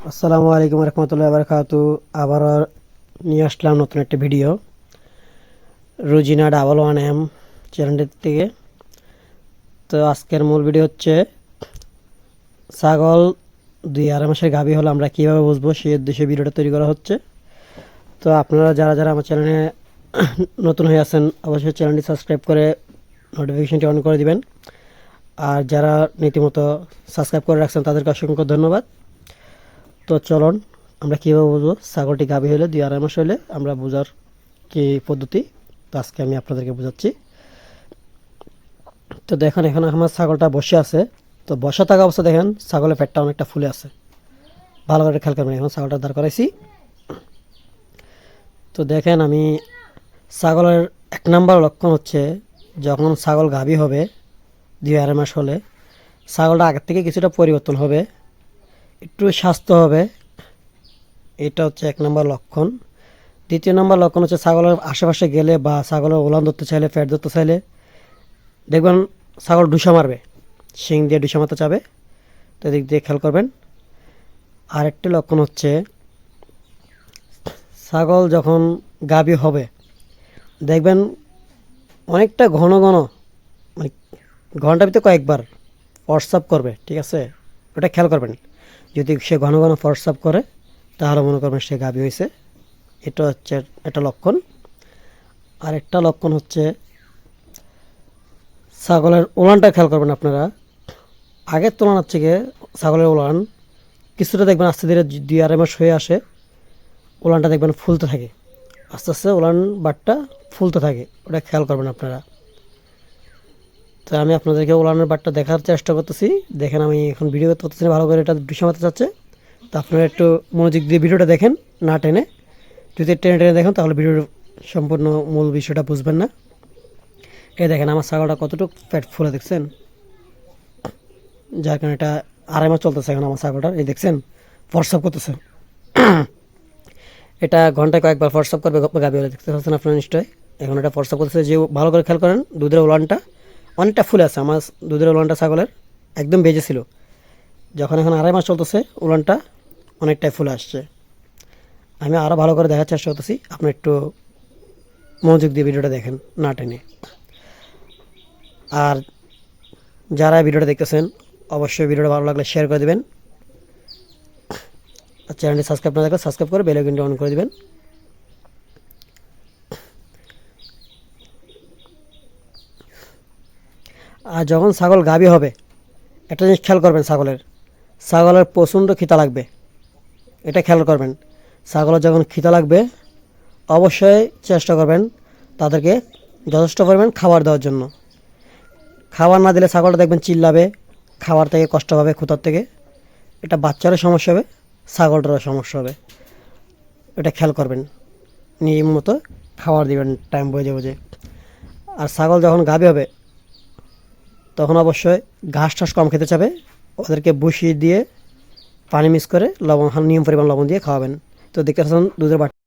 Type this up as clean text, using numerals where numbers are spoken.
আসসালামু আলাইকুম রহমতুল্লাহ বারকাতু। আবার নিয়ে আসলাম নতুন একটা ভিডিও রোজিনা 111M চ্যানেলটির থেকে। তো আজকের মূল ভিডিও হচ্ছে ছাগল 2-2.5 মাসের গাভী হলে আমরা কীভাবে বুঝবো, সেই উদ্দেশ্যে ভিডিওটা তৈরি করা হচ্ছে। তো আপনারা যারা যারা আমার চ্যানেলে নতুন হয়ে আছেন অবশ্যই চ্যানেলটি সাবস্ক্রাইব করে নোটিফিকেশনটি অন করে দিবেন। আর যারা রীতিমতো সাবস্ক্রাইব করে রাখছেন তাদেরকে অসংখ্য ধন্যবাদ। তো চলুন আমরা কীভাবে বুঝবো ছাগলটি গাভী হলে 2-2.5 মাস হলে আমরা বোঝার কি পদ্ধতি, তো আজকে আমি আপনাদেরকে বোঝাচ্ছি। তো দেখেন এখানে আমার ছাগলটা বসে আছে। তো বসা থাকা অবস্থা দেখেন ছাগলের পেটটা অনেকটা ফুলে আছে, ভালো করে খেয়াল করবেন। এখন ছাগলটা দাঁড় করাইছি। তো দেখেন আমি ছাগলের 1 নম্বর লক্ষণ হচ্ছে যখন ছাগল গাভী হবে 2-2.5 মাস হলে ছাগলটা আগের থেকে কিছুটা পরিবর্তন হবে, একটু স্বাস্থ্য হবে। এটা হচ্ছে 1 নম্বর লক্ষণ। 2য় নম্বর লক্ষণ হচ্ছে ছাগলের আশেপাশে গেলে বা ছাগলের ওলান ধরতে চাইলে, ফ্যাট ধরতে চাইলে দেখবেন ছাগল ডুসা মারবে, শিং দিয়ে ডুসা মারতে চাবে। তো এদিক দিয়ে খেয়াল করবেন। আরেকটি লক্ষণ হচ্ছে ছাগল যখন গাভী হবে দেখবেন অনেকটা ঘন ঘন, মানে ঘন্টার ভিতরে কয়েকবার প্রস্রাব করবে, ঠিক আছে? ওটা খেয়াল করবেন। যদি সে ঘন ঘন প্রস্রাব করে তাহলে মনে করবেন সে গাভী হয়েছে। এটা হচ্ছে একটা লক্ষণ। আরেকটা লক্ষণ হচ্ছে ছাগলের ওলানটা খেয়াল করবেন আপনারা। আগের তুলনার থেকে ছাগলের ওলান কিছুটা দেখবেন আস্তে ধীরে 2-2.5 মাস হয়ে আসে, ওলানটা দেখবেন ফুলতে থাকে, আস্তে আস্তে ওলান বাটটা ফুলতে থাকে, ওটা খেয়াল করবেন আপনারা। তো আমি আপনাদেরকে ওলানের বাটটা দেখার চেষ্টা করতেছি। দেখেন আমি এখন ভিডিও করতে পারতেছি না ভালো করে, এটা বিষমাতে চাচ্ছে। তো আপনারা একটু মনোযোগ দিয়ে ভিডিওটা দেখেন, না টেনে। যদি টেনে টেনে দেখেন তাহলে ভিডিওর সম্পূর্ণ মূল বিষয়টা বুঝবেন না। এই দেখেন আমার ছাগলটা কতটুকু পেট ফুলে দেখছেন, যার কারণে এটা 2.5 মাস চলতেছে এখন আমার ছাগলটার। এই দেখছেন প্রস্রাব করতেছে, এটা ঘন্টায় কয়েকবার প্রস্রাব করবে গাভী হলে, দেখতে পাচ্ছেন আপনারা নিশ্চয়ই। এখন এটা প্রস্রাব করতেছে, যে ভালো করে খেয়াল করেন দুধের ওলানটা অনেকটা ফুলে আছে। আমার দুধের ওলানটা ছাগলের একদম বেজে ছিল, যখন এখন 2.5 মাস চলতেছে ওলানটা অনেকটাই ফুলে আসছে। আমি আরও ভালো করে দেখার চেষ্টা করতেছি, আপনি একটু মনোযোগ দিয়ে ভিডিওটা দেখেন, না টেনে। আর যারা ভিডিওটা দেখতেছেন অবশ্যই ভিডিওটা ভালো লাগলে শেয়ার করে দেবেন। আর চ্যানেলটি সাবস্ক্রাইব না থাকলে সাবস্ক্রাইব করে বেল আইকনটি অন করে দেবেন। আর যখন ছাগল গাভী হবে একটা জিনিস খেয়াল করবেন, ছাগলের প্রচণ্ড খিদা লাগবে, এটা খেয়াল করবেন। ছাগলের যখন খিদা লাগবে অবশ্যই চেষ্টা করবেন তাদেরকে যথেষ্ট পরিমাণ খাবার দেওয়ার জন্য। খাবার না দিলে ছাগলটা দেখবেন চিল্লাবে, খাবার থেকে কষ্ট পাবে, ক্ষুধার থেকে। এটা বাচ্চারও সমস্যা হবে, ছাগলটারও সমস্যা হবে, এটা খেয়াল করবেন। নিয়ম মতো খাবার দিবেন টাইম বুঝে বুঝে। আর ছাগল যখন গাভী হবে তখন অবশ্যই ঘাস টাস কম খেতে চাবে, ওদেরকে বসিয়ে দিয়ে পানি মিক্স করে লবণ, নিয়ম পরিমাণ লবণ দিয়ে খাওয়াবেন। তো দেখতে পাচ্ছেন দুধের